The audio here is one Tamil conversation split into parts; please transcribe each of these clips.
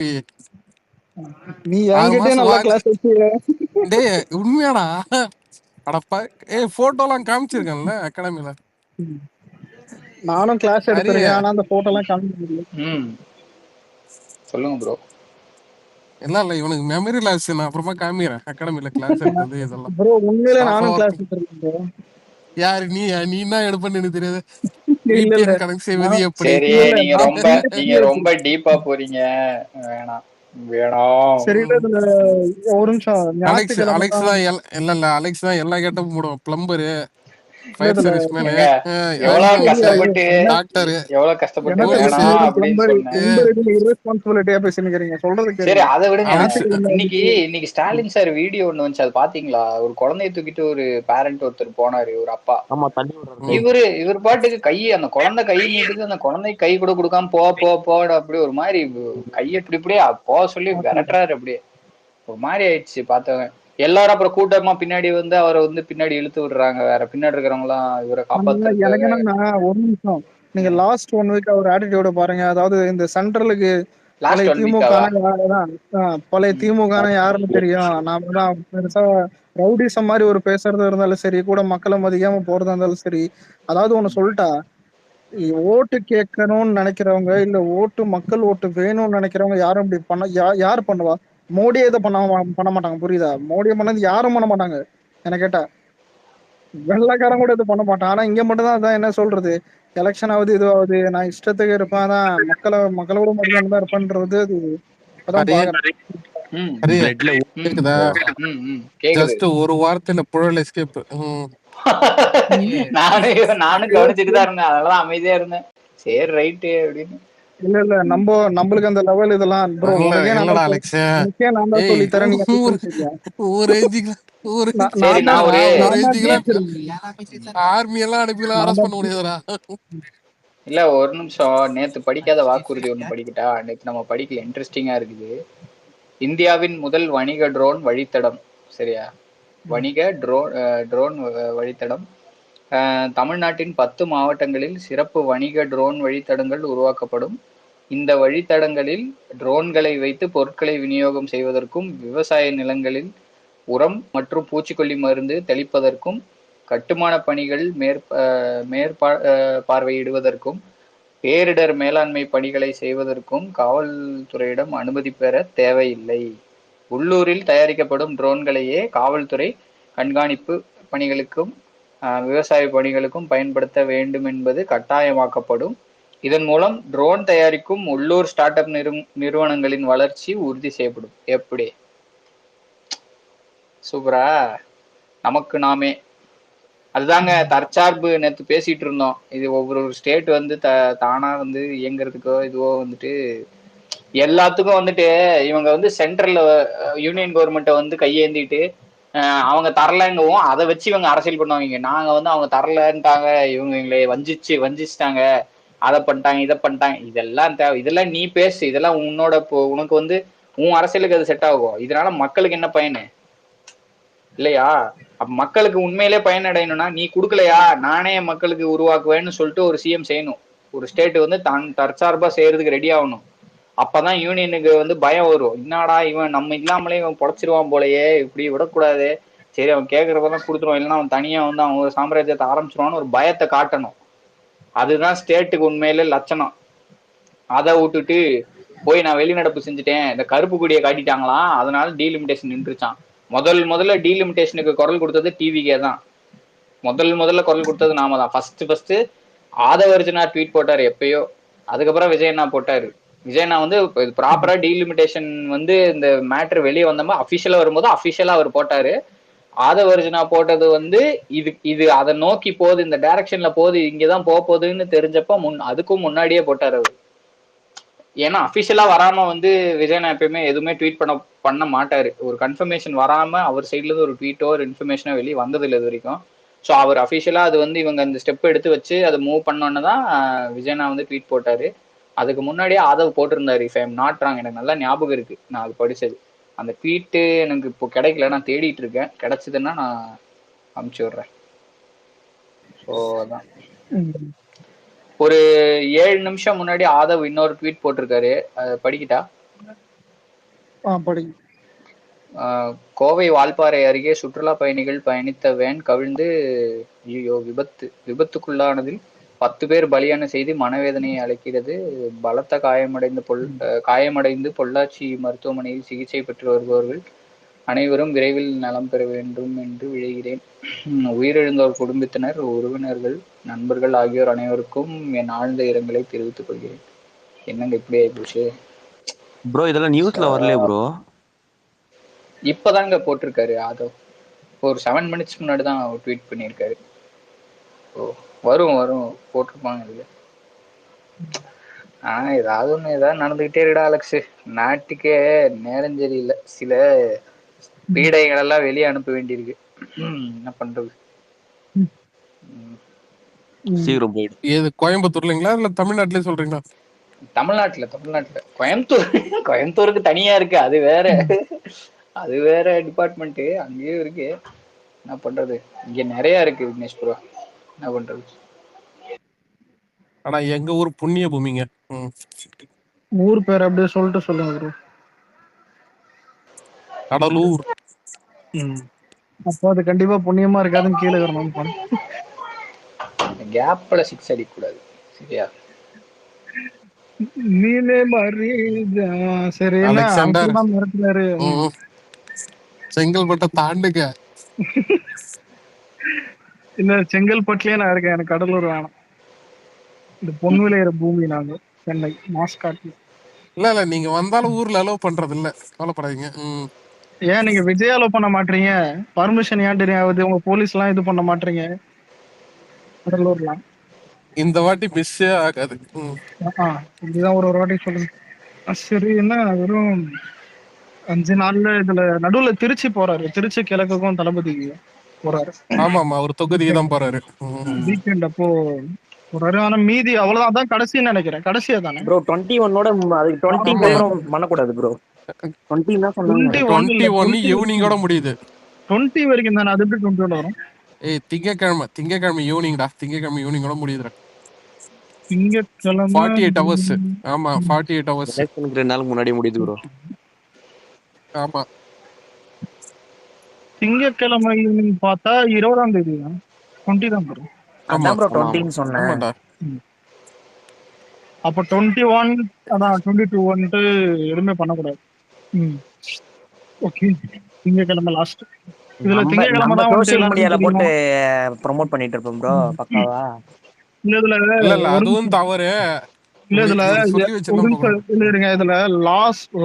நீ 6 என்கிட்டயே மாசம் நல்லா வாட்ச். கிளாஸ் வச்சு. டேய் உண்மையாடா? அடப்பா. போட்டோலாம் காமிச்சிருக்கேன்ல அகாடமில. நானும் கிளாஸ் ஹரி எடுத்திருக்கேன், ஆனா அந்த போட்டோ எல்லாம் காமிக்க முடியல. சொல்லுங்க ப்ரோ. இல்ல இவனுக்கு மெமரி லாஸ். நான் அப்புறமா காமிக்கிறேன் அகாடமில கிளாஸ் எடுத்தது இதெல்லாம். ப்ரோ உண்மையிலே நானும் கிளாஸ் சாஃப்ட்வேர் எடுத்திருக்கேன் bro. யாரு நீ என்ன எடுப்பேன்னு எனக்கு தெரியாது. இல்ல இல்ல VPN கனெக்ட் செய்வது நான் எப்படி? சரி, இல்ல இல்ல நீங்க நான் ரொம்ப நீங்க PhD ரொம்ப டீப்பா போறீங்க. வேணாம் வேணாம். சரி இல்ல இதுல ஒரு நிமிஷம். அலெக்ஸ் ஞாயிற்றுக்கிழமை அலெக்ஸ் தான். தான் இல்ல அலெக்ஸ் தான் எல்லா கெட்டப்பும் போடுவோம். பிளம்பரு, இல்ல ஃபயர் இதுல சர்வீஸ் மேனு, எங்க எவ்வளவு ஆர்மி, கஷ்டப்பட்டு டாக்டரு, எவ்வளவு கஷ்டப்பட்டு எனக்கு போலீஸ், வேணாம் தெரியும் அப்படின்னு பிளம்பர். சொன்னேன். irresponsibility-ஆ பேசினுக்கிறீங்க, சொல்றது சரி, கேளுங்க. அதை விடுங்க. அலெக்ஸ். ஞாயிற்றுக்கிழமை இன்னைக்கு வந்துட்டு இன்னைக்கு ஸ்டாலின் சார் வீடியோ ஒண்ணு வந்துச்சு, அது பாத்தீங்களா? ஒரு குழந்தைய தூக்கிட்டு ஒரு பேரண்ட் ஒருத்தர் போனாரு, ஒரு அப்பா. ஆமா, தண்ணி விடுறது. இவர் பாட்டுக்கு அந்த குழந்தை கை நீட்டுது, அந்த குழந்தை கை கூட கொடுக்காம போட அப்படி ஒரு மாதிரி கையை இப்படியே போக சொல்லி விரட்டுறாரு. அப்படியே ஒரு மாதிரி ஆயிடுச்சு பார்த்தவன். எல்லாரும் அப்புறம் கூட்டமா பின்னாடி வந்து அவரை வந்து பின்னாடி இழுத்து விடுறாங்க. வேற பின்னாடி இருக்கிறவங்க எல்லாம் இவரை எனக்கு காப்பாத்துறதுக்காக. என்னன்னா ஒரு நிமிஷம், நீங்க லாஸ்ட் 1 வீக் அவர் ஆட்டிடியூட பாருங்க. அதாவது இந்த சென்ட்ரலுக்கு லாஸ்ட் பழைய 1 திமுக வீக்காவா? பழைய திமுக யாருன்னு தெரியும். நாம தான் பெருசா ரவுடிசம் மாதிரி ஒரு பேசுறது இருந்தாலும் சரி, கூட மக்களை மதிக்காம போறதா இருந்தாலும் சரி. அதாவது ஒண்ணு சொல்லிட்டா, ஓட்டு கேட்கணும்னு நினைக்கிறவங்க, இல்ல மக்கள் ஓட்டு வேணும்னு நினைக்கிறவங்க யாரும் இப்படி யார் பண்ணுவா? மோடியே இதை பண்ண மாட்டாங்க, புரியுதா? மோடியை பண்ணது யாரும் பண்ண மாட்டாங்க. என்ன கேட்டா வெள்ளைக்காரன் கூட இது பண்ண மாட்டான். ஆனா இங்க மட்டும் தான் அதான் என்ன சொல்றது, எலெக்ஷன் ஆகுது இது ஆகுது, நான் இஷ்டத்துக்கு இருப்பேன், அதான் மக்களோட மதியானம் தான் இருப்பேன்றது. அது அதான் ஹரி பாக்குறேன். ஹரி பிளட்ல கேக்குதா? கேக்குது. ஜஸ்ட் ஒரு வாரத்துல புழல் எஸ்கேப். நானும் கவனிச்சுட்டு தான் இருந்தேன், அதனாலதான் அமைதியா இருந்தேன். சரி ரைட்டு அப்படின்னு. இல்ல நம்மளுக்கு அந்த லெவல் இதெல்லாம் ப்ரோ. உனக்கே நான் இல்லடா தான் அலெக்ஸ். நான் தான் சொல்லி தரேன், நீ ஒரு சரி, நான் ஒரு ஆர்மி எல்லாம் அனுப்பிலாம் அரெஸ்ட் பண்ண முடியாதுடா. இல்ல ஒரு நிமிஷம். நேத்து படிக்காத வாக்குறுதி ஒண்ணு படிக்கட்டா? நேத்து நம்ம படிக்கல, இன்ட்ரெஸ்டிங்கா இருக்குது. இந்தியாவின் முதல் வணிக ட்ரோன் வழித்தடம். சரியா? வணிக ட்ரோன் வழித்தடம். தமிழ்நாட்டின் 10 மாவட்டங்களில் சிறப்பு வணிக ட்ரோன் வழித்தடங்கள் உருவாக்கப்படும். இந்த வழித்தடங்களில் ட்ரோன்களை வைத்து பொருட்களை விநியோகம் செய்வதற்கும், விவசாய நிலங்களில் உரம் மற்றும் பூச்சிக்கொல்லி மருந்து தெளிப்பதற்கும், கட்டுமான பணிகள் பார்வையிடுவதற்கும், பேரிடர் மேலாண்மை பணிகளை செய்வதற்கும் காவல்துறையிடம் அனுமதி பெற தேவையில்லை. உள்ளூரில் தயாரிக்கப்படும் ட்ரோன்களையே காவல்துறை கண்காணிப்பு பணிகளுக்கும் விவசாய பணிகளுக்கும் பயன்படுத்த வேண்டும் என்பது கட்டாயமாக்கப்படும். இதன் மூலம் ட்ரோன் தயாரிக்கும் உள்ளூர் ஸ்டார்ட் அப் நிறுவனங்களின் வளர்ச்சி உறுதி செய்யப்படும். எப்படி சூப்பரா? நமக்கு நாமே. அதுதாங்க தற்சார்பு. நேற்று பேசிட்டு இருந்தோம், இது ஒவ்வொரு ஸ்டேட் வந்து தானா வந்து இயங்குறதுக்கோ இதுவோ வந்துட்டு எல்லாத்துக்கும் வந்துட்டு இவங்க வந்து சென்ட்ரல்ல யூனியன் கவர்மெண்ட்டை வந்து கையேந்திட்டு அவங்க தரலங்கவும் அதை வச்சு இவங்க அரசியல் பண்ணுவாங்க. நாங்க வந்து அவங்க தரலன்ட்டாங்க, இவங்க எங்களை வஞ்சிச்சிட்டாங்க, அதை பண்ணிட்டாங்க இதை பண்ணிட்டாங்க. இதெல்லாம் இதெல்லாம் நீ பேசு, இதெல்லாம் உனக்கு வந்து உன் அரசியலுக்கு அது செட் ஆகும். இதனால மக்களுக்கு என்ன பயனு இல்லையா? அப்ப மக்களுக்கு உண்மையிலே பயனடையணும்னா நீ கொடுக்கலையா, நானே மக்களுக்கு உருவாக்குவேன்னு சொல்லிட்டு ஒரு சிஎம் செய்யணும். ஒரு ஸ்டேட் வந்து தற்சார்பா செய்யறதுக்கு ரெடி ஆகணும். அப்பதான் யூனியனுக்கு வந்து பயம் வரும். என்னடா இவன் நம்ம இல்லாமலே இவன் பொழைச்சிருவான் போலயே, இப்படி விடக்கூடாது, சரி அவன் கேட்கறதெல்லாம் கொடுத்துருவான், இல்லைன்னா அவன் தனியா வந்து அவன் ஒரு சாம்ராஜ்யத்தை ஆரம்பிச்சிருவான்னு ஒரு பயத்தை காட்டணும். அதுதான் ஸ்டேட்டுக்கு உண்மையிலே லட்சணம். அதை விட்டுட்டு போய் நான் வெளிநடப்பு செஞ்சுட்டேன், இந்த கருப்பு கொடியை காட்டிட்டாங்களாம், அதனால டீலிமிட்டேஷன் நின்றுச்சான். முதல்ல டீலிமிட்டேஷனுக்கு குரல் கொடுத்தது டிவிகே தான். முதல்ல குரல் கொடுத்தது நாம தான். ஃபர்ஸ்ட் ஆதவர்ஜுனா ட்வீட் போட்டாரு எப்பயோ. அதுக்கப்புறம் விஜயண்ணா போட்டாரு. விஜயண்ணா வந்து ப்ராப்பரா டீலிமிட்டேஷன் வந்து இந்த மேட்ரு வெளியே வந்தமா அபிஷியலா வரும்போது அபிஷியலா அவர் போட்டாரு. ஆதவர்ஜுனா போட்டது வந்து இது அதை நோக்கி போகுது, இந்த டைரக்ஷன்ல போகுது, இங்கதான் போகுதுன்னு தெரிஞ்சப்ப அதுக்கும் முன்னாடியே போட்டாரு அவர். ஏன்னா அபிஷியலா வராம வந்து விஜயண்ணா எப்பயுமே எதுவுமே ட்வீட் பண்ண மாட்டாரு. ஒரு கன்ஃபர்மேஷன் வராம அவர் சைட்ல இருந்து ஒரு ட்வீட்டோ ஒரு இன்ஃபர்மேஷனோ வெளியே வந்தது இல்லை இது வரைக்கும். ஸோ அவர் அஃபிஷியலா அது வந்து இவங்க அந்த ஸ்டெப் எடுத்து வச்சு அதை மூவ் பண்ணோன்னு தான் விஜயண்ணா வந்து ட்வீட் போட்டாரு. அதுக்கு முன்னாடியே ஆதவ் போட்டிருந்தாரு, if I am not wrong. எனக்கு நல்லா ஞாபகம் இருக்கு, நான் அது படிச்சது. அந்த ட்வீட்டு எனக்கு இப்போ கிடைக்கல, நான் தேடிட்டு இருக்கேன். கிடைச்சதுன்னா நான் அனுப்பிச்சு விடுறேன். ஸோ அதான் ஒரு 7 நிமிஷம் முன்னாடி ஆதவ் இன்னொரு ட்வீட் போட்டிருக்காரு, அதை படிக்கிட்டா? படி. கோவை வால்பாறை அருகே சுற்றுலா பயணிகள் பயணித்த வேன் கவிழ்ந்து விபத்துக்குள்ளானதில் 10 பேர் பலியான செய்தி மனவேதனையை அளிக்கிறது. பலத்த காயமடைந்து பொள்ளாச்சி மருத்துவமனையில் சிகிச்சை பெற்று வருபவர்கள் அனைவரும் விரைவில் நலம் பெற வேண்டும் என்று விழைகிறேன். உயிரிழந்தோர் குடும்பத்தினர், உறவினர்கள், நண்பர்கள் ஆகியோர் அனைவருக்கும் என் ஆழ்ந்த இரங்கலை தெரிவித்துக் கொள்கிறேன். என்னங்க இப்படி ஆயிப்போச்சு ப்ரோ? இதெல்லாம் நியூஸ்ல வரலையே ப்ரோ? இப்பதாங்க போட்டிருக்காரு ஆதவ். ஒரு 7 minutes முன்னாடி தான் ட்வீட் பண்ணியிருக்காரு. வரும் போட்டிருப்பாங்க இதுல. ஏதாவது நடந்துகிட்டே இருக்கா அலெக்ஸ். நாட்டுக்கே நேரம் சரியில்லை. சில பீடைகள் எல்லாம் வெளியே அனுப்ப வேண்டியிருக்கு. என்ன பண்றது? சீக்கிரம் போயிடு. ஏது கோயம்புத்தூர்லங்களா இல்ல தமிழ்நாட்டிலே சொல்றீங்களா? தமிழ்நாட்டுல கோயம்புத்தூருக்கு தனியா இருக்கு. அது வேற டிபார்ட்மெண்ட். அங்கேயும் இருக்கு. என்ன பண்றது? இங்க நிறைய இருக்கு விக்னேஷ் ப்ரோ. என்ன பண்றது? ஆனா எங்க ஊர் புண்ணிய பூமிங்க. ஊர் பேர் அப்படியே சொல்லிட்டு சொல்லுங்க ப்ரோ. கடலூர். அப்போ அது கண்டிப்பா புண்ணியமா இருக்காதுன்னு கீழே வரணும். கேப்ல 6 அடிக்க கூடாது. சரியா? நீனே மாதிரி சரி. என்ன அலெக்சாண்டர் மிரட்டுறாரு? செங்கல்பட்டை தாண்டுங்க. இல்ல, செங்கல்பட்டுலயே நான் இருக்கேன். எனக்கு கடலூர் வேணும். இந்த பொன் விளையிற பூமி. நாங்க சென்னை மாஸ்காட்ல. இல்ல நீங்க வந்தாலும் ஊர்ல அலோவ் பண்றது இல்ல. கவலைப்படாதீங்க. ஏன் நீங்க விஜய் அலோவ் பண்ண மாட்டீங்க? பர்மிஷன் ஏன் தெரியும் ஆகுது? உங்க போலீஸ் எல்லாம் இது பண்ண மாட்டீங்க கடலூர்லாம்? இந்த வாட்டி மிஸ்ஸே ஆகாது. இப்படிதான் ஒரு வாட்டி சொல்லுங்க. சரி. என்ன வெறும் 5 நாள்ல இதுல நடுவுல திருச்சி போறாரு. திருச்சி கிழக்குக்கும் தளபதி போறாரு. ஆமா அவர் தொகுதியை தான் போறாரு. வீக்கெண்ட் அப்போ போறாரு. ஆனா மீதி அவ்வளவுதான். அதான் கடைசின்னு நினைக்கிறேன். கடைசியா தானே ப்ரோ? 21 அதுக்கு 20 அப்புறம் பண்ணக்கூடாது ப்ரோ. 20 தான் சொன்னாங்க. 21 ஈவினிங்கோட முடியுது. 20 வரைக்கும் தானே. அது எப்படி 21 வரும்? திங்கக்கிழமை ஈவினிங்டா. திங்கக்கிழமை ஈவினிங்கோட முடியுதுடா. திங்கக்கிழமை 48 hours. ஆமா 48 hours. 2 நாளுக்கு முன்னாடி முடியுது ப்ரோ. ஆமா திங்கக்கிழமை ஈவினிங் பார்த்தா 20ஆம் தேதி தான். 20 தான் ப்ரோ. அதான் ப்ரோ 20 சொன்னேன். அப்ப 21 அதான் 22 வந்துட்டு எதுவுமே பண்ணக்கூடாது. ஓகே. திங்கக்கிழமை லாஸ்ட். இதுல திங்கக்கிழமை தான் சோஷியல் மீடியால போட்டு ப்ரோமோட் பண்ணிட்டு இருப்போம் ப்ரோ. பக்காவா? இல்ல அதுவும் தவறு. இதுல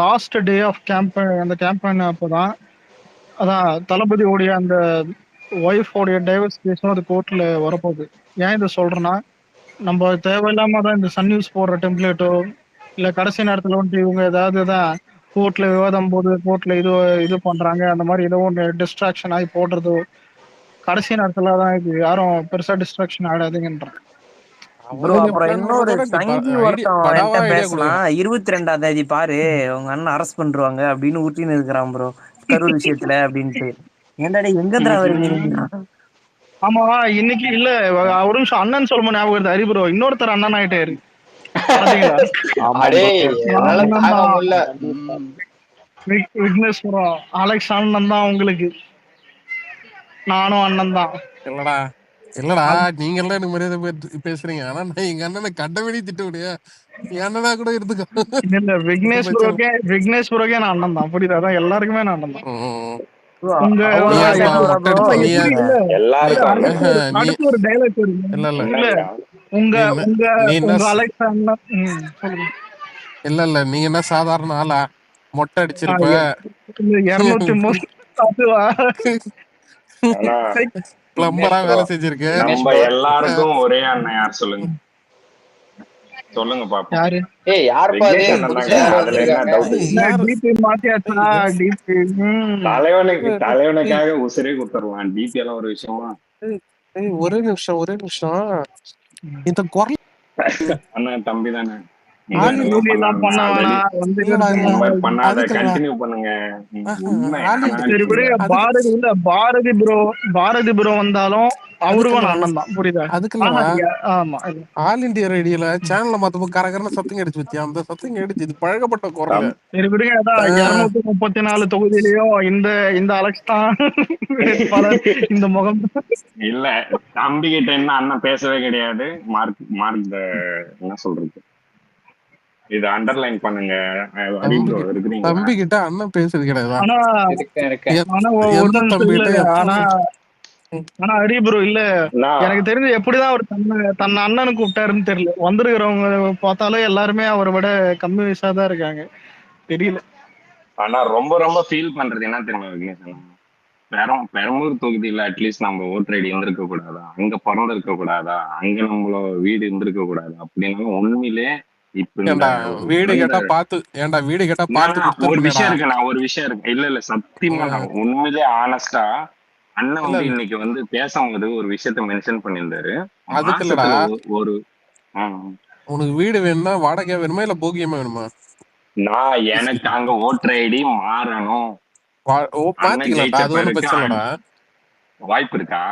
லாஸ்ட் டே ஆஃப் கேம்பெயின். அந்த கேம்பெயின் அப்பதான் அதான் தளபதியோடைய அந்த ஒய்ஃபோடைய டைவர்ஸ் கேஸும் அது கோர்ட்ல வரப்போகுது. ஏன் இதை சொல்றேன்னா, நம்ம தேவையில்லாம தான் இந்த சன் நியூஸ் போடுற டெம்ப்ளேட்டோ இல்ல கடைசி நேரத்துல வந்துட்டு இவங்க ஏதாவது தான் கோர்ட்ல விவாதம் போது கோர்ட்ல இது பண்றாங்க, அந்த மாதிரி ஏதோ ஒன்று டிஸ்ட்ராக்ஷன் ஆகி போடுறதோ கடைசி நேரத்துல தான் இது யாரும் பெருசா டிஸ்ட்ராக்ஷன் ஆகாதுங்கன்றான். ப்ரோ அப்புறம் இன்னொரு சங்கி ஒருத்தன் பேசலாம். 22ஆம் தேதி பாரு உங்க அண்ணன் அரெஸ்ட் பண்றாங்க அப்படின்னு ஊட்டின்னு இருக்கிறான் ப்ரோ கரூர் விஷயத்துல அப்படின்ட்டு. ஏன்டாடி எங்கடா வரீங்க? ஆமா இன்னைக்கு இல்ல ஒரு நிமிஷம் அண்ணன் சொல்லும்போது ஞாபகம் வருது. ஹரி ப்ரோ இன்னொருத்தர் அண்ணன் ஆயிட்டாரு. விக்னேஷ் ப்ரோ அலெக்ஸ் அண்ணன் தான் உங்களுக்கு. நானும் அண்ணன் தான். இல்லடா நீங்க எல்லாம் எனக்கு மரியாதை பேசுறீங்க. ஆனா நான் எங்க அண்ணனை கண்டபடி திட்ட முடியாது. என் அண்ணனா கூட இருந்துக்கோ. இல்ல விக்னேஷ் ப்ரோக்கே நான் அண்ணன் தான். புரியுதா? அதான் எல்லாருக்குமே நான் அண்ணன் தான். அடுத்து ஒரு டைலாக் இல்ல நீங்க என்ன சாதாரண ஆளா? மொட்டை அடிச்சிருப்ப 203 பிளம்பரா வேலை செஞ்சிருக்க. நம்ம எல்லாருக்கும் ஒரே அண்ணன் யார் சொல்லுங்க? சொல்லுங்க பாப்போம். யாரு? தலைவனுக்காக உசிரே கொடுத்துடலாம். டிபி எல்லாம் ஒரு விஷயமா? ஒரே நிமிஷம் இந்த குரல் அண்ணன் தம்பி தானே. ஆல் இந்த இந்தியா மாதிரிலாம் பண்ண பண்ணாத வேணாம் வந்து இல்லடா இல்ல இந்த மாதிரி பண்ணாத, அதுக்கு இல்லடா. கண்டினியூ பண்ணுங்க. உண்மை ஆல் ஆனா இந்தியா சரி நீங்க விடுங்க. அதுக்கு பாரதி ப்ரோ வந்தாலும் அதுக்கு அவருக்கும் நான் இல்லடா அண்ணன் தான், புரியுதா? அதுக்கு ஆனா இல்லடா. ஆமா ஆல் இந்தியா ரேடியோல சேனல்ல மாத்தப்போ கரகரன்னு சத்தம் அடிச்சு வச்சியா, அந்த சத்தம் அடிச்சு இது பழகப்பட்ட குரல். சரி விடுங்க. அதான் 234 தொகுதியிலயும் இந்த இந்த அலெக்ஸ் தான் வேட்பாளர். இந்த முகம் இல்ல, தம்பி கிட்ட என்ன அண்ணன் பேசவே கிடையாது. மார்க் மார்க் என்ன சொல்றது, இது அண்டர்லைன் பண்ணுங்க. ஹரி ப்ரோ இருக்கிறீங்களா? தம்பி கிட்ட அண்ணன் பேசுறது கிடையாதா? ஆனா இருக்கேன். ஆனா ஒரு எந்த நிமிஷம் தம்பிகிட்ட இல்ல. எப்போ? ஆனா ஹரி ப்ரோ இல்ல, நான் எனக்கு தெரிஞ்சு எப்படிதான் அவர் தன்னை அண்ணனு கூப்பிட்டாருன்னு தெரியல. வந்திருக்கிறவங்க பார்த்தாலும் எல்லாருமே அவரை விட கம்மி வயசா தான் இருக்காங்க. தெரியல. ஆனா ரொம்ப ரொம்ப ஃபீல் பண்றது என்ன தெரியுமா விக்னேஷன், பெரம்பூர் தொகுதியில அட்லீஸ்ட் நம்ம ஓட்டர் ஐடி இருந்திருக்க கூடாதா, அங்க பிறந்திருக்க கூடாதா, அங்க நம்மள வீடு இருந்திருக்க கூடாதா அப்படின்னு உண்மையிலே இப்ப இந்த ஏண்டா வீடு வந்த கேட்டா பாத்து, ஏண்டா வீடு கேட்டா பாத்து ஒரு கொடுத்துருப்பேனடா. விஷயம் இருக்கு, நான் ஒரு விஷயம் இருக்கு, இல்ல இல்ல சத்தியமா நான் உண்மையிலே ஆனஸ்டா, அண்ணன் இல்ல வந்து இல்ல இன்னைக்கு வந்து பேசும்போது ஒரு விஷயத்த மென்ஷன் பண்ணியிருந்தாரு. அதுக்கு இல்லடா, மாசத்துல ஒரு உனக்கு வீடு வேணும்னா வாடகையா வேணுமா இல்ல போகியமா வேணுமா? நான் எனக்கு அங்க ஓட்டர் ஐடி மாறணும், அண்ணன் மாத்திக்கலாம்டா, ஜெயிச்ச அது ஒண்ணும் பிறகு பிரச்சனை இல்லடா. வாய்ப்பு இருக்கா?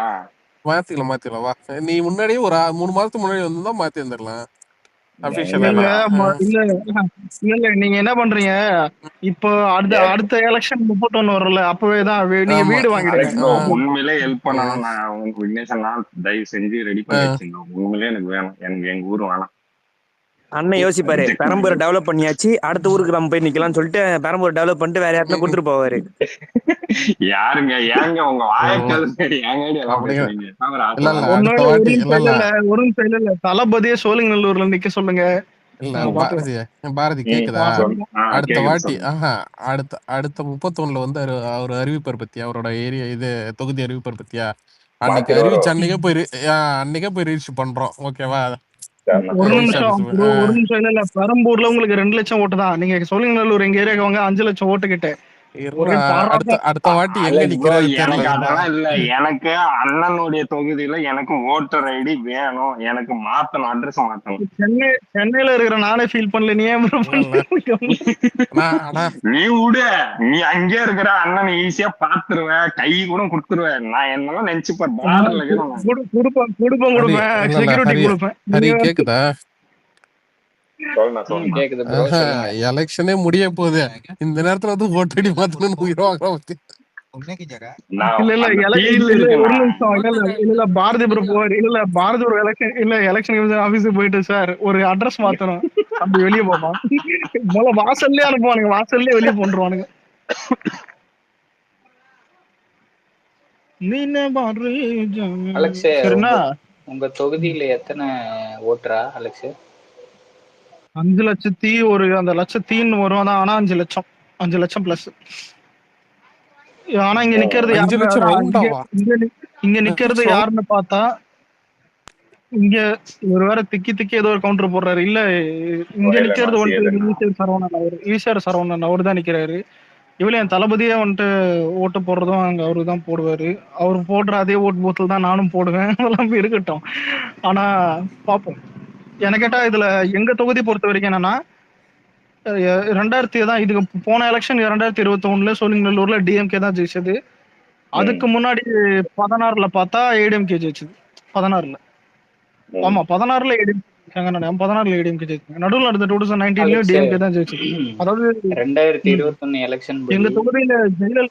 மாத்திக்கலாம் வா. நீ முன்னாடியே ஒரு 3 மாசத்துக்கு முன்னாடி வந்து மாத்தி வந்துடலாம் இல்ல அபிஷியலா. இல்ல ஏன்னா இல்ல இல்ல நீங்க என்ன பண்றீங்க? இப்போ அடுத்த அடுத்த எலெக்ஷன் 31 வரும்ல, அப்பவேதான் நீங்க ஆமா. வீடு வாங்கிடுங்க. அலெக்ஸ் ப்ரோ உண்மையிலே ஹெல்ப் ம். பண்ணணும். நான் உங்களுக்கு விக்னேஷன் தயவு செஞ்சு ரெடி பண்ணி வச்சிருந்தோம். உண்மையிலே எனக்கு வேணும், எனக்கு எங்க ஊர் வேணாம். அண்ணன் யோசிப்பாரு, ரிஜெக்ட் பெரம்பூரை பண்ணிடுங்க. டெவலப் பண்ணியாச்சு, அடுத்த ஊருக்கு நம்ம போய் நிக்கலாம்னு சொல்லிட்டு பெரம்பூர் டெவலப் பண்ணிட்டு வேற யாருன்னா கொடுத்துட்டு போவாரு. யாருங்க ஏங்க உங்க வாயக்கல் ஏங்க எல்லாம் அப்படிங்க பேசுறீங்க? அவர் இல்ல இல்ல ஆசை அடுத்த ஒரு வாட்டி இல்ல நிமிஷம் இல்ல இல்ல, ஒரு நிமிஷம் இல்ல. தளபதியே சோழிங்கநல்லூர்ல நிக்க சொல்லுங்க, இல்ல பாத்துக்கலாம். பாரதி கேக்குதா? சொல். அடுத்த கேக்குது வாட்டி சொல்லுங்க. அடுத்த அடுத்த 31ல வந்து அவர் அறிவிப்பார் பத்தியா, அவரோட ஏரியா இது தொகுதி அறிவிப்பார் பத்தியா, அன்னைக்கு பாத்துருவாரோ? அறிவிச்சு அன்னைக்கே போய் ரீச் பண்றோம். ஓகேவா? சரிண்ணா ஒரு சொல்லுங்க. நிமிஷம் bro, ஒரு நிமிஷம் இல்ல. பெரம்பூர்ல உங்களுக்கு 2 லட்சம் ஓட்டு தான். நீங்க சோழிங்கநல்லூர் எங்க ஏரியாக்கு வாங்க, 5 லட்சம் ஓட்டு கிட்ட. இருடா, ஒரே அடுத்த பாராட்டம். அடுத்த வாட்டி எங்க அலெக்ஸ் ப்ரோ, நிக்கிறது எனக்கு தெரியல. அதெல்லாம் இல்ல. எனக்கு அண்ணனுடைய தொகுதியில எனக்கு ஓட்டர் ஐடி வேணும், எனக்கு மாத்தணும், அட்ரஸ் மாத்தணும். சென்னையில இருக்கிற நானே ஃபீல் பண்ணல, நீ ஏன் bro இல்ல ஆனா நீ விடு, நீ அங்கே இருக்கிற அண்ணன் ஈஸியா பாத்துருவேன், கை கூட கொடுத்துருவேன். நான் என்னெல்லாம் நினைச்சுப்பேன், பார்டர்ல இருக்கிறேன். ஹரி கொடுப்பேன், இல்ல செக்யூரிட்டி ஹரி கொடுப்பேன். ஹரி நீங்க கேக்குதா? சொல்லுண்ணா சொல்லுண்ணா. கேக்குது ப்ரோ, சொல்லுங்க. எலெக்ஷனே முடிய போகுது, இந்த நேரத்துல வந்து ஓட்டடி மாத்தணும்னு உயிரோங்க பத்தி. நான் இல்ல இல்ல அந்த இல்ல ஃபீல்ட்ல இல்ல, ஒரு இருக்கேண்ணா. நிமிஷம். இல்ல இல்ல இல்ல இல்ல, பாரதி ப்ரோ போவாரு. இல்ல இல்ல, பாரதி ப்ரோ எலெக்ஷன் ஆபீஸுக்கு போயிட்டு, சார் ஒரு அட்ரஸ் மாத்தணும், அப்படி வெளியே போவான். முதல்ல வாசல்லே அனுப்புவானுங்க, வாசல்லே வெளியே போட்டுருவானுங்க. அலெக்ஸ், சரிண்ணா. உங்க தொகுதியில எத்தனை ஓட்டுறா அலெக்ஸ்? 5 லட்சத்தி ஒரு அந்த லட்சத்தின்னு வரும் தான். ஆனா 5 லட்சம் பிளஸ். ஆனா இங்க நிக்கிறது 5 யாருன்னு லட்சம் அதான் ரவுண்டாவா? இங்க நிக்கிறது யாருன்னு பார்த்தா, இங்க ஒரு வேற திக்கி ஏதோ ஒரு கவுண்டர் போடுறாரு. இல்ல இங்க கோயில நிக்கிறது நாசி வந்துட்டு எதுனா ஈஸ்வர் சரவணன் அவர் தான் நிக்கிறாரு. இவ்வளவு என் தளபதியே வந்துட்டு ஓட்டு போடுறதும் அங்க அவரு தான் போடுவாரு. அவர் போடுற அதே ஓட்டு பூத்தில் தான் நானும் போடுவேன். அதெல்லாம் இருக்கட்டும். ஆனா பாப்போம். எனக்கு கேட்டா இதுல எங்க தொகுதி பொறுத்த வரைக்கும் என்னன்னா, 2000 தான் இதுக்கு போன எலெக்ஷன் 2021 சோழிங்கநல்லூர்ல டிஎம்கே தான் ஜெயிச்சது. அதுக்கு முன்னாடி 16ல பார்த்தா ஏடிஎம்கே ஜெயிச்சது. 16ல ஆமா 16ல ஏடிஎம்கே ஜெயிச்சாங்க. 16ல ஏடிஎம்கே ஜெயிச்சாங்க. நடுவில் நடந்த 2019லயும் அலெக்ஸ், டிஎம்கே தான் ஜெயிச்சது. அதாவது 2021 எலெக்ஷன் எங்க படி தொகுதியில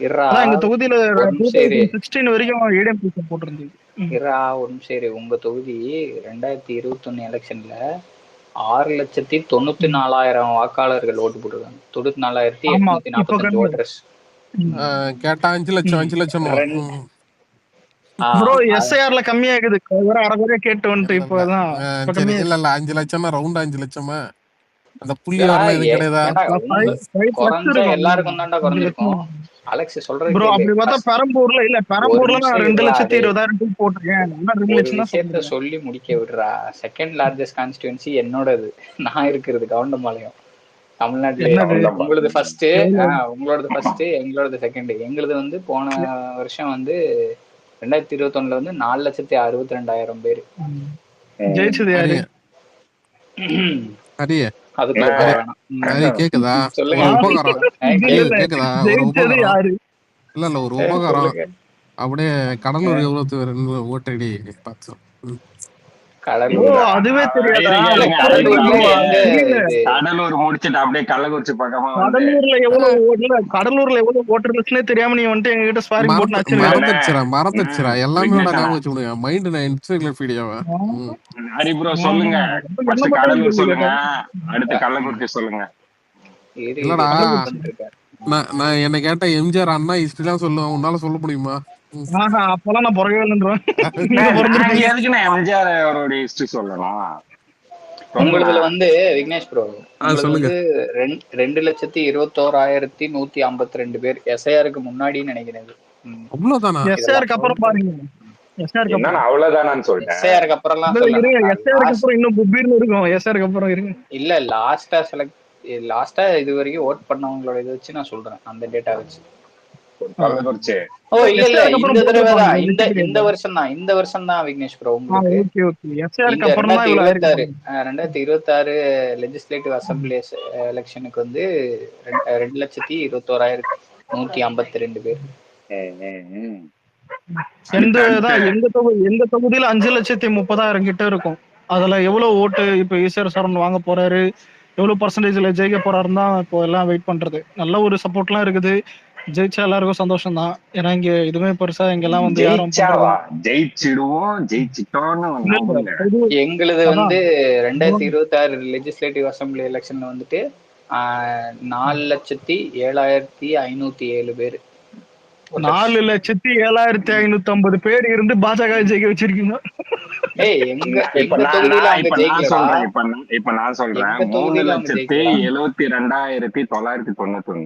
இர்ரா, அதான் எங்க தொகுதியில ஒரு நிமிஷம் இரு. 2016 வரைக்கும் ஏடிஎம்கே சப்போர்ட் இருந்தது. ஒரு நிமிஷம் இரு. உங்க தொகுதி 2021 எலெக்ஷன்ல 6,94,000 வாக்காளர்கள் ஓட்டு போட்டிருக்காங்க. ஆமா இப்ப 94,845 ஓட்டர்ஸ். கேட்டா 5 லட்சம் 5 லட்சம். ப்ரோ எஸ்ஐஆர்ல கம்மியா இருக்குது. ஒரு அரை குறையா கேட்டு வந்துட்டு இல்ல இல்ல இப்பதான் இப்ப சரி, கம்மியா. இல்ல 5 லட்சம்னா ரவுண்ட் 5 லட்சமா? அந்த புள்ளி இல்லடா, வரலாம் எதுவும் கிடையாதா? ஏன்டா உங்க 5 லட்சம் குறைஞ்சா இருக்கும். எல்லாருக்கும் தான்டா 5 குறைஞ்சிருக்கும். லட்சம் அலெக்ஸ் சொல்றது ப்ரோ. கேளு. அப்படி பார்த்தா பெரம்பூர்ல ஒரு நான் நிமிஷம் 2,20,20,000 போட்டிருக்கேன். நான் 2 ஒரு லட்சம் தான் விஷயத்த சொல்லிருக்கேன். சொல்லி முடிக்க விடுறா. செகண்ட் லார்ஜஸ்ட் கான்ஸ்டிடுவன்சி என்னோடது. நான் இருக்கிறது கவுண்டம்பாளையம், தமிழ்நாட்டிலேயே. என்னது உங்களது ஃபர்ஸ்ட், எவ்வளவு? உங்களோடது ஃபர்ஸ்ட், எங்களோடது செகண்ட். எங்களது வந்து போன வருஷம் வந்து 2021 வந்து 4,62,000 பேர். ஜெயிச்சது யாரு? ஹரி அதுக்குள்ள போக வேணாம். ஹரி கேக்குதா? சொல்லுங்க ஒரு யாரு உபகாரம் விக்னேஷ் இல்ல bro. இல்ல கேக்குதா? ஒரு ஜெயிச்சது உபகாரம் யாரு? இல்ல ஒரு உபகாரம் சொல்லுங்க. அப்படியே கடலூர் எவ்வளவு ஓட்டடி பார்த்து ஓ கடலூரா? அதுவே தெரியாதா? இருங்க அப்புறம் எப்படி கடலூர்ல ப்ரோ? எந்த இல்ல இது? கடலூர் முடிச்சுட்டு அப்படியே கள்ளக்குறிச்சி பக்கமா வந்து கடலூர்ல எவ்வளவு இல்ல கடலூர்ல எவ்வளவு ஓட்டர் லிஸ்ட்னே தெரியாம நீ வந்துட்டு எங்ககிட்ட ஸ்பாரிங் போட்டு நச்சிருக்க. மறந்துடுச்சுரா எல்லாமே நான் விக்னேஷ் ஞாபகம் வச்சுடுங்க. மைண்ட் நான் என்சைக்ளோபீடியாவா. ஹரி ப்ரோ சொல்லுங்க. ரொம்ப ஃபர்ஸ்ட் என்ன மட்டும் கடலூர் கேள்வி சொல்லுங்க, கேட்டேன். அடுத்து கள்ளக்குறிச்சி சொல்லுங்க. இல்லடா பார்த்துட்டு இருக்கேன். நான் என்ன கேட்ட எம்ஜிஆர் அண்ணா ஹிஸ்டரி தான் சொல்லுவேன். உன்னால சொல்ல முடியுமா? அப்பெல்லாம் நான் பிறகவே இல்லைன்றேன். நீங்க நாங்க பிறந்திருப்பீங்க. எதுக்குண்ணே எம்ஜிஆர் அவரோட ஹிஸ்டரி சொல்லணும்? உங்களுதுல வந்து விக்னேஷ் ப்ரோ, உங்களுக்கு சொல்லுங்க. வந்து 2,21,152 பேர் எஸ்ஐஆருக்கு முன்னாடின்னு நினைக்கிறேன். அவ்வளவுதானா? எஸ்ஆருக்கு அப்புறம் பாருங்க. எஸ்ஆருக்கு என்னன்னு அப்புறம் அவ்வளவுதானான்னு சொல்லிட்டேன். எஸ்ஐஆருக்கு அப்புறம்லாம் இருங்க. சொல்லலாம். எஸ்ஆருக்கு அப்புறம் இன்னும் புப்பீர்னு இருக்கும். எஸ்ஆருக்கு அப்புறம் இருங்க. இல்ல லாஸ்டா இது வரைக்கும் ஓட் பண்ணவங்களோட இதை வச்சு நான் சொல்றேன், அந்த டேட்டா வச்சு. கள்ளக்குறிச்சி ஓ இல்ல எஸ்ஆருக்கு அப்புறம் இந்த தடவை தான், போட்டிருப்பாங்க. இந்த வருஷம் தான் விக்னேஷ் ப்ரோ உங்களுக்கு. Okay okay. எஸ்ஆருக்கு இந்த அப்புறம் தான் இவ்வளவு 2026 ஆயிருக்கு. லெஜிஸ்லேட்டிவ் அசம்பிளி எலெக்ஷனுக்கு வந்து 2,21,152 பேர். எங்க தொகுதியில 5,30,000 கிட்ட இருக்கும். அதுல எவ்வளவு ஓட்டு இப்ப ஈஸ்வர் சரண் வாங்க போறாரு, எவ்வளவு பர்சன்டேஜ்ல ஜெயிக்க போறாருன்னு தான் இப்போ எல்லாம் வெயிட் பண்றது. நல்ல ஒரு சப்போர்ட்லாம் இருக்குது. ஜெயிச்சா எல்லாருக்கும் சந்தோஷம் தான். ஏன்னா இங்க எதுவுமே பெருசா இங்கெல்லாம் வந்து யாரும் ஜெயிச்சாவா ஜெயிச்சிடுவோம், ஜெயிச்சிட்டோம்னு நம்புங்க. எங்களுது வந்து 2026 லெஜிஸ்லேட்டிவ் அசம்பிளி எலெக்ஷன்ல வந்துட்டு 4,07,507 பேர். 4,07,550 பேர் இருந்து பாஜக ஜெயிக்க வச்சிருக்கீங்க. எங்க தொகுதியில அவங்க ஜெயிக்கலடா. இப்ப நான் சொல்றேன் 3,72,991.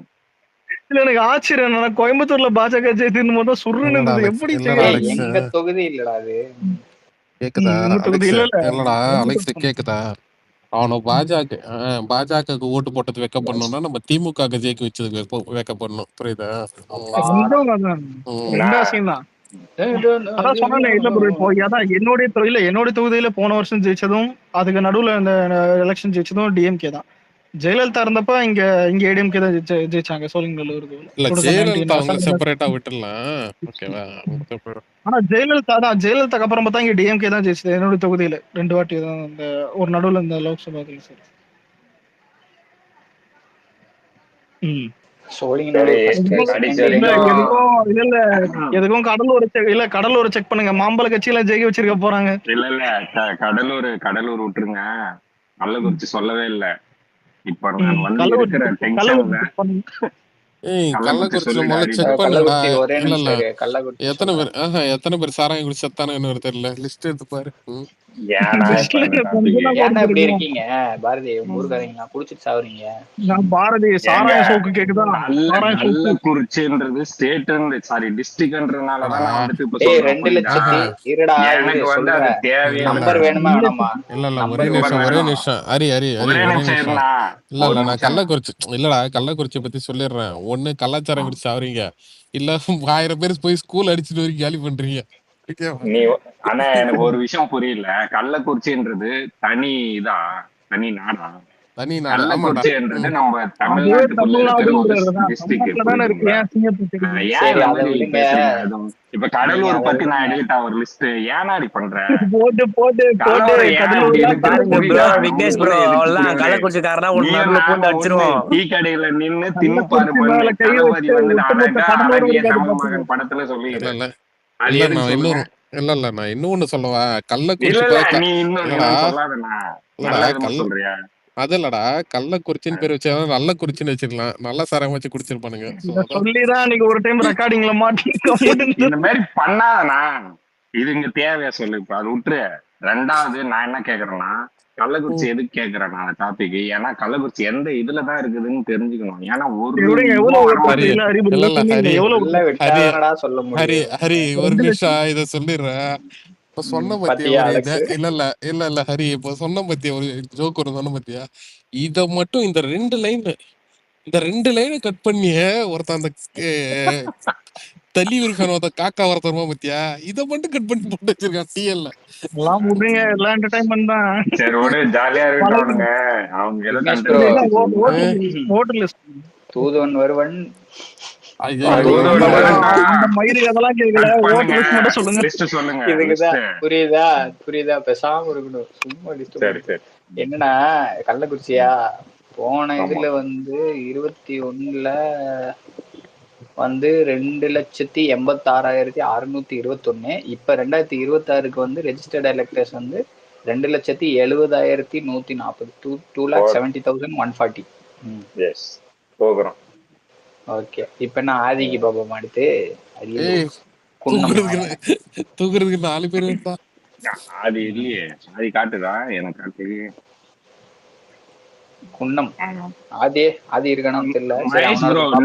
இல்ல எனக்கு ஆச்சரியம் என்னன்னா கோயம்புத்தூர்ல பாஜக ஜெயித்து போது சுருன்னு இருந்தது. எப்படி எங்க தொகுதி இல்லடா அது. கேக்குதா தொகுதி இல்லடா அலெக்ஸ் கேக்குதா? அவனை பாஜக ஓட்டு போட்டது வைக்க பண்ணணும்னா நம்ம திமுக ஜெயிக்க வச்சதுக்கு வைக்க பண்ணணும். புரியுதா? அதான் சொன்னேன். இல்ல ப்ரோ இப்போ என்னுடைய தொகுதியில போன வருஷம் ஜெயிச்சதும் அதுக்கு நடுவுல இந்த எலெக்ஷன் ஜெயிச்சதும் டிஎம்கே தான். ஜெயலலிதா இருந்தப்ப இங்க ஏடிஎம்கே தான் ஜெயிச்சாங்க சோழிங்கநல்லூர். செப்பரேட்டா விட்டுடலாம். ஓகேவா? ஆனா ஜெயலலிதாக்கு அப்புறம் பார்த்தா இங்க டிஎம்கே தான் ஜெயிச்சது என்னுடைய தொகுதியில 2 வாட்டி தான். இந்த ஒரு நடுவுல இந்த லோக்சபா எதுக்கும் கடலூர் செக் பண்ணுங்க. மாம்பழ கட்சியில ஜெயிக்க வச்சிருக்க போறாங்க. இல்ல கடலூர் விட்டுருங்க. கள்ளக்குறிச்சி சொல்லவே இல்ல. இப்ப நான் வந்து இருக்கிற டென்ஷன்ல கள்ளக்குறிச்சியில முதல்ல செக் பண்ணுடா. எத்தனை பேர் சாராயம் குடிச்சு செத்தானுன்னு தெரியல. லிஸ்ட் எடுத்து பாரு. ஏன்னா இப்படி இருக்கீங்க பாரதி? ஊருக்காரங்க குடிச்சிட்டு சாவுறீங்க. பாரதி சாராயம் சோக்கு கேக்குதா? கள்ளக்குறிச்சின்றது ஸ்டேட் சாரி டிஸ்ட்ரிக்ட்ன்றனாலதான் நான் வந்துட்டு இப்ப 2 லட்சத்தி இருடா எனக்கு வந்து அது தேவையான நம்பர் வேணுமா வேணாமா? இல்ல ஒரே நிமிஷம் ஹரி இல்ல நான் கள்ளக்குறிச்சி பத்தி சொல்லிடுறேன். ஒண்ணு கலாச்சாரம் குடிச்சு சாவறீங்க, இல்ல 1000 பேர் போய் ஸ்கூல் அடிச்சுட்டு வரைக்கும் காலி பண்றீங்க. நீ ஆனா எனக்கு ஒரு விஷயம் புரியல. கள்ளக்குறிச்சின்றது தனி நாடா? கள்ளக்குறிச்சின்றது நம்ம தமிழ்நாட்டுக்குள்ள இருக்கிற ஒரு டிஸ்ட்ரிக்ட். இப்ப கடலூர் பத்தி நான் எடுத்துட்டா ஒரு லிஸ்ட். ஏனாடி பண்ற டீ கடையில நின்னு தின்னு பாரு பண்ணு. தளபதி வந்து மகன் படத்துல சொல்லிடுறேன். நான் இன்னொன்னு சொல்லவா? கள்ளக்குறிச்சி அது இல்லடா, கள்ளக்குறிச்சின்னு பேர் வச்சா நல்ல குறிச்சின்னு வச்சிருக்கலாம். நல்ல சாரம் வச்சு குடிச்சிருப்பானுங்க. சொல்லிதான் நீங்க ஒரு டைம் ரெக்கார்டிங்ல இந்த மாதிரி பண்ணாதனா இது இங்க தேவையா சொல்லு. இப்ப அது விட்டுரு. ரெண்டாவது நான் என்ன கேக்குறேன்னா, கள்ளக்குறிச்சி எதுக்கு கேக்குறேன் நான் டாபிக்? ஏன்னா கள்ளக்குறிச்சி எந்த இதுலதான் இருக்குதுன்னு தெரிஞ்சுக்கணும். ஏன்னா ஹரி ஒரு நிமிஷம் இத சொல்லிடுறேன். இப்ப சொன்ன பத்தியா இல்ல ஹரி இப்ப சொன்ன பத்தியா ஒரு ஜோக் ஒரு சொன்ன பத்தியா? இத மட்டும் இந்த 2 லைன் கட் பண்ணி ஒருத்தன் அந்த தலியூர் ஃபேன் ஒருத்த காக்கா வரத்தரமா பத்தியா, இதை மட்டும் கட் பண்ணி போட்டு வச்சிருக்கான் டிஎல்ல. எல்லாம் விடுங்க, எல்லாம் என்டர்டைன்மெண்ட் தான். சரி விடு, ஜாலியா இருக்கட்டும் அவனுங்க. அவங்க ஏதோ Vignesh content bro, voter list தூதுவன் வருவன் ஐயோ, அந்த மயிறு அதெல்லாம் கேட்கல, ஓட்டர் லிஸ்ட் மட்டும் சொல்லுங்க. லிஸ்ட் சொல்லுங்க. இதுக்குதான் புரியுதா பேசாம இருக்கணும், சும்மா லிஸ்ட். சரி சரி. என்னன்னா கள்ளக்குறிச்சியா போன இதுல வந்து 21ல வந்து 2,86,621. இப்ப 2026க்கு வந்து ரெஜிஸ்டர்ட் எலக்டர்ஸ் வந்து 2,70,140. 2,70,140. எஸ் போகிறோம். ஓகே, இப்ப என்ன ஆதிக்கு பாப்போம் அடுத்து. தூக்குறதுக்கு 4 பேர் இருந்தா அது இல்லையே, அது காட்டுதா எனக்கு காட்டு. குன்னம் ஆதி இருக்கானு தெரியல.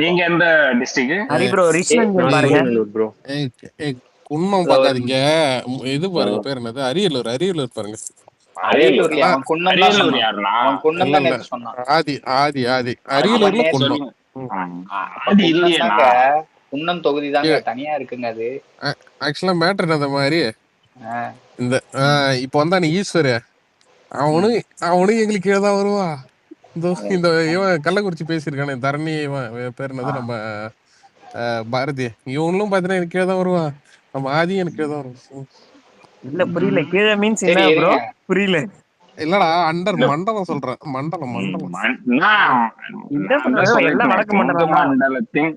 நீங்க எந்த டிஸ்ட்ரிக்ட்? ஹரி ப்ரோ ரிஷ்ணன் பாருங்க ப்ரோ. குன்னம் பார்க்காதீங்க, இது பாருங்க, பேர் என்னது, அரியலூர் பாருங்க. அரியலூர்ல அவன் குன்னம் தான் சொன்னான். அவன் குன்னம் தான் நேத்து சொன்னான். ஆதி அரியலூர்ல குன்னம். அது இல்லையா, குன்னம் தொகுதி தாங்க தனியா இருக்குங்க. அது ஆக்சுவலா மேட்டர் அந்த மாதிரி இந்த இப்ப வந்தா நீ ஈஸ்வர அவனு எங்களுக்கு கீழதான் வருவா. இந்த இவன் கள்ளக்குறிச்சி பேசியிருக்கானே தரணி, இவன் பேர் என்னது நம்ம பாரதி, இவனும் பாத்தீங்கன்னா எனக்கு கீழதான் வருவான். நம்ம ஆதி எனக்கு கீழதான் வருவான். இல்ல புரியல, கீழே மீன்ஸ் என்ன ப்ரோ? புரியல. இல்லடா அண்டர் மண்டலம் சொல்றேன். மண்டலம் எல்லாம் வடக்கு மண்டலத்தின்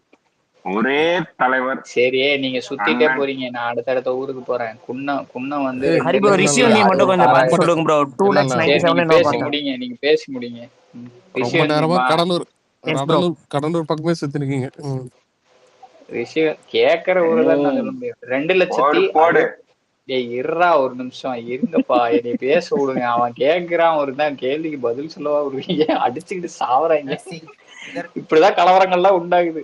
ஒரே தலைவர். சரி, நீங்க சுத்திட்டே போறீங்க, நான் அடுத்தடுத்த ஊருக்கு போறேன். குன்னம் வந்து ஹரி ப்ரோ ரிஷிவன் மட்டும் கொஞ்சம் பார்த்து சொல்லுங்க ப்ரோ. 2,97 நீங்க பேசி முடிங்க. ரொம்ப நேரமா கடலூர் பக்கமே சுத்திருக்கீங்க. ரிஷிவன் கேக்குற ஊரு தான் சொல்ல முடியும். 2,00,000. டேய் இருறா ஒரு நிமிஷம் இருங்கப்பா, என்னை பேச விடுங்க. அவன் கேக்குறான், ஒரு தான் கேள்விக்கு பதில் சொல்லவா விடுவீங்க? அடிச்சுக்கிட்டு சாவறாங்க. இப்படிதான் கலவரங்கள்லாம் உண்டாகுது.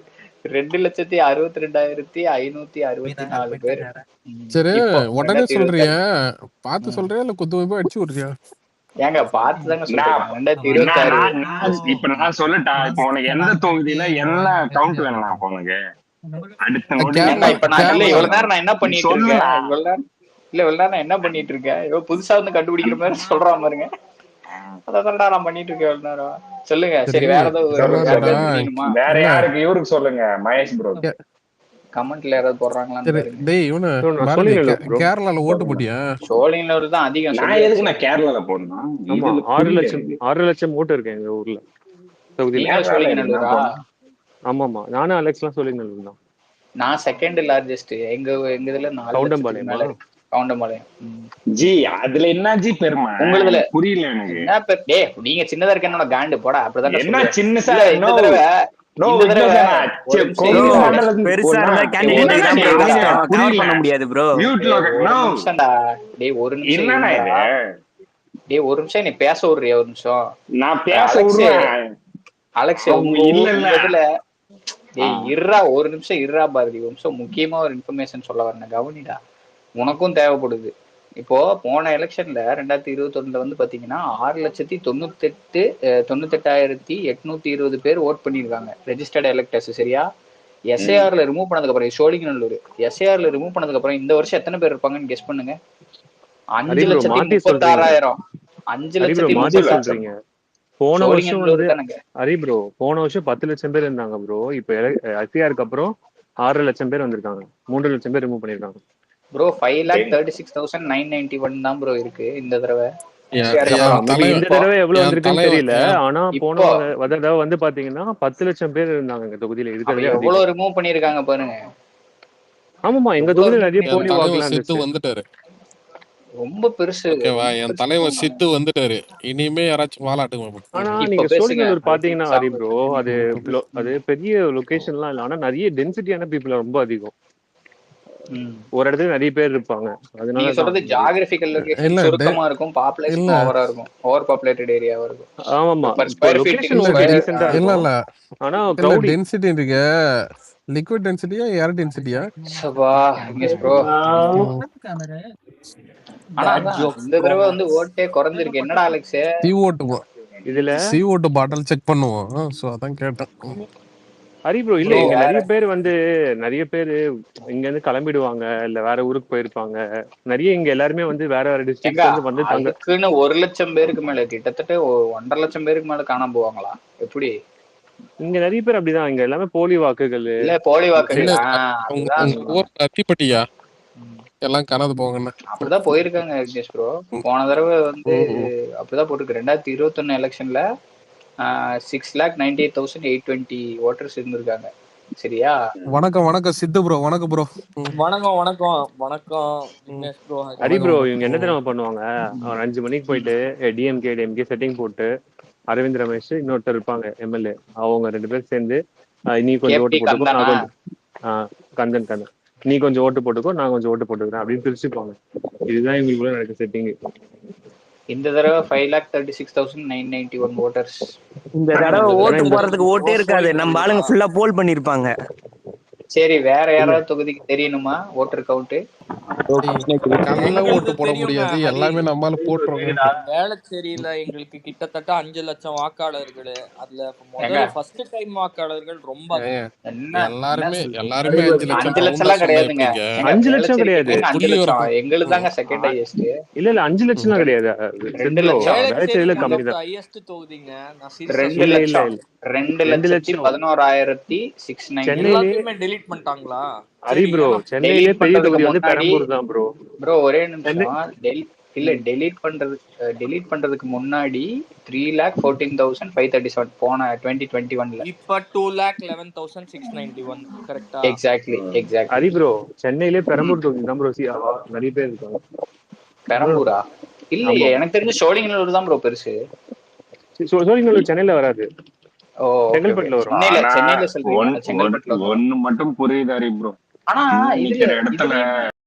2,62,564 பேர். சரி, உடனே சொல்றியா, பார்த்து சொல்றியா இல்ல குத்து போய் அடிச்சு விடுறியா? ஏங்க பார்த்துதாங்க சொல்றேன். 2026 இப்ப நான் சொல்லட்டா, இப்ப உனக்கு எந்த தொகுதியில என்ன கவுண்ட் வேணும் உனக்கு? அடுத்த இப்ப நான் இல்ல இவ்வளவு நேரம் நான் என்ன பண்ணிட்டு இருக்கேன், இவ்வளவு நேரம் நான் என்ன பண்ணிட்டு இருக்கேன், புதுசா வந்து கண்டுபிடிக்கிற மாதிரி சொல்றான் பாருங்க. அதான் நான் பண்ணிட்டு இருக்கேன் இவ்வளவு நேரம். சொல்லுங்க. சரி, வேற ஏதாவது வேற யாருக்கு? இவருக்கு சொல்லுங்க, மகேஷ் ப்ரோ. கமெண்ட்ல யாராவது போடுறாங்களா? கேரளால ஓட்டு போட்டியா? சோழிங்கநல்லூர் தான் அதிகம். நான் எதுக்கு நான் கேரளால போடணும்? 6 லட்சம் ஓட்டு இருக்கு எங்க ஊர்ல. சோழிங்கநல்லூரா? ஆமாமா, நானும் அலெக்ஸ்லாம் சோழிங்கநல்லூர் தான். நான் செகண்ட் லார்ஜஸ்ட். எங்க இதுல 4 கவுண்டம்பாளையம். ஜி அதுல என்ன ஜி பெருமை உங்களுதுல? புரியல எனக்கு. என்ன டேய், நீங்க சின்னதா இருக்க என்னோட காண்டு போடா. அப்படிதான் என்ன சின்னசா? இந்த தடவை பெருசா இருந்தா கேண்டிடேட் தான் கவர் பண்ண முடியாது ப்ரோ. டேய் ஒரு நிமிஷம் நீ பேச விடுறியா? ஒரு நிமிஷம் நான் பேச விடுறேன். அலெக்ஸ் இதுல டேய் இருறா, ஒரு நிமிஷம் இருறா பாரதி, ஒரு நிமிஷம் முக்கியமா ஒரு இன்ஃபர்மேஷன் சொல்ல வரேன், கவனிடா. உனக்கும் தேவைப்படுது. இப்போ போன எலெக்ஷன்ல 2021 வந்து பாத்தீங்கன்னா 6,98,820 பேர் ஓட் பண்ணிருக்காங்க ரெஜிஸ்டர்ட் எலக்டர்ஸ். சரியா? எஸ்ஐஆர்ல ரிமூவ் பண்ணதுக்கு அப்புறம், சோழிங்கநல்லூர் எஸ்ஐஆர்ல ரிமூவ் பண்ணதுக்கு அப்புறம் இந்த வருஷம் எத்தனை பேர் இருப்பாங்கன்னு கெஸ் பண்ணுங்க. 5,36,000. 5,36,000. போன வருஷம் போன வருஷம் 10 லட்சம் பேர் இருந்தாங்க ப்ரோ. இப்ப எஸ்ஐஆருக்கு அப்புறம் 6 லட்சம் பேர் வந்திருக்காங்க. 3 லட்சம் பேர் ரிமூவ் பண்ணிருக்காங்க ப்ரோ. 5,36,991 தான் ப்ரோ இருக்கு இந்த தடவை. இந்த தடவை எவ்வளவு வந்திருக்குன்னு தெரியல. ஆனா போன தடவை வந்து பாத்தீங்கன்னா 10 லட்சம் பேர் இருந்தாங்க எங்க தொகுதியில. இருக்கிறதே எவ்வளவு ரிமூவ் பண்ணிருக்காங்க பாருங்க. ஆமாமா, எங்க தொகுதியில நிறைய போலி வாக்குலாம் வந்துட்டாரு. ரொம்ப பெருசு. ஓகேவா, என் தலைவர் சித்து வந்துட்டாரு. இனிமே யாராச்சும் வாலாட்டுங்க. ஆனா நீங்க சோழிங்கநல்லூர் பாத்தீங்கன்னா ஹரி ப்ரோ, அது பெரிய லொகேஷன்லாம் இல்ல, ஆனா நிறைய டென்சிட்டியான பீப்புள் ரொம்ப அதிகம். ஒரு இடத்துல நிறைய பேர் இருப்பாங்க. அதனால நீங்க சொல்றது ஜியோகிராபிக்கல் லொகேஷன் சுருக்கமா இருக்கும், பாப்புலேஷன் ஓவரா இருக்கும், ஓவர் பாப்புலேட்டட் ஏரியாவா இருக்கும். ஆமாமா, லொகேஷன் ரீசன்ட்டா இல்ல. ஆனா கிரவுட் டென்சிட்டி இருக்கு. லிக்விட் டென்சிட்டியா ஏர் டென்சிட்டியா? சபா எஸ் ப்ரோ. ஆனா இந்த தடவை வந்து ஓட்டே குறைஞ்சிருக்கு. என்னடா அலெக்ஸ்? இதுல CO2 பாட்டில் செக் பண்ணுவோம். சோ அதான் கேட்டேன். ஹரி ப்ரோ இல்ல இங்க நிறைய பேர் இங்க இருந்து கிளம்பிடுவாங்க இல்ல வேற ஊருக்கு போயிருப்பாங்க. நிறைய இங்க எல்லாருமே வேற வேற டிஸ்ட்ரிக்ட்ல வந்து தங்க. அதுக்குன்னு 1,00,000 பேருக்கு மேல கிட்டத்தட்ட 1,50,000 பேருக்கு மேல காணாம போவாங்களா எப்படி? இங்க நிறைய பேர் அப்படிதான். இங்க எல்லாமே போலி வாக்குகள். இல்ல போலி வாக்குகள். அத்திப்பட்டியா எல்லாம் காணாது போவாங்கன்னு அப்படிதான் போயிருக்காங்க விக்னேஷ் ப்ரோ. போன தடவை அப்படிதான் போட்டிருக்கு. 2021 எலெக்ஷன்ல 6,98,820 ஓட்டர்ஸ் இருந்திருக்காங்க. சரியா? வணக்கம் சித்து ப்ரோ. வணக்கம் ப்ரோ. வணக்கம் விக்னேஷ் ப்ரோ. ஹரி ப்ரோ இவங்க என்ன தெரியுமா பண்ணுவாங்க, 5 மணிக்கு போயிட்டு டிஎம்கே செட்டிங் போட்டு அரவிந்த் ரமேஷ் இன்னொருத்தர் இருப்பாங்க எம்எல்ஏ, அவங்க 2 பேரும் சேர்ந்து நீ கொஞ்சம் ஓட்டு போட்டுக்கோ, நான் கொஞ்சம் கந்தன் நீ கொஞ்சம் ஓட்டு போட்டுக்கோ, நான் கொஞ்சம் ஓட்டு போட்டுக்கிறேன் அப்படின்னு பிரிச்சுப்பாங்க. இதுதான் இவங்களுக்குள்ள நடக்க செட்டிங். இந்த தடவை 5,36,991 ஓட்டர்ஸ். இந்த தடவை ஓட்டு போறதுக்கு ஓட்டே இருக்காது, நம்ம ஆளுங்க ஃபுல்லா போல் பண்ணிருப்பாங்க. சரி, வேற யாராவது தொகுதிக்கு தெரியணுமா ஓட்டர் கவுண்ட்? ஓட்டு போட முடியாது, எல்லாமே நம்மால போட்டுருவோம். வேளச்சேரியில எங்களுக்கு கிட்டத்தட்ட 5 லட்சம் வாக்காளர்கள். அதுல முதல்ல ஃபர்ஸ்ட் டைம் வாக்காளர்கள் ரொம்ப எல்லாருமே 5 லட்சம் கிடையாதுங்க. 5 லட்சம் கிடையாது, 5 லட்சம் எங்களுக்கு தாங்க செகண்ட் ஹையஸ்ட். இல்ல 5 லட்சம் கிடையாது, 2 லட்சம் வேளச்சேரியில கம்மி தான். ஹையஸ்ட் தொகுதிங்க. 2,11,690. எல்லாத்தையுமே டெலீட் பண்ணிட்டாங்களா? ஹரி ப்ரோ சென்னையிலே பெரிய தொகுதி பெரம்பூர் தான் ப்ரோ. ப்ரோ ஒரே நிமிஷம், டெலீட் பண்றதுக்கு முன்னாடி 3,14,537 போன 2021ல. இப்ப 2,11,691 கரெக்ட்டா? எக்ஸாக்ட்லி. ஹரி ப்ரோ சென்னையிலே பெரம்பூர் தொகுதி தான் ப்ரோ நிறைய பேர் இருக்காங்க. பெரம்பூரா? இல்லையே, எனக்கு தெரிஞ்ச சோழிங்கநல்லூர் தான் ப்ரோ பெருசு. சோழிங்கநல்லூர் சென்னையில வராது, செங்கல்பட்டுல வரும். சென்னையில சொல்றீங்க, செங்கல்பட்டுல ஒண்ணு மட்டும் புரியுது ஹரி ப்ரோ. ஆனா இதுல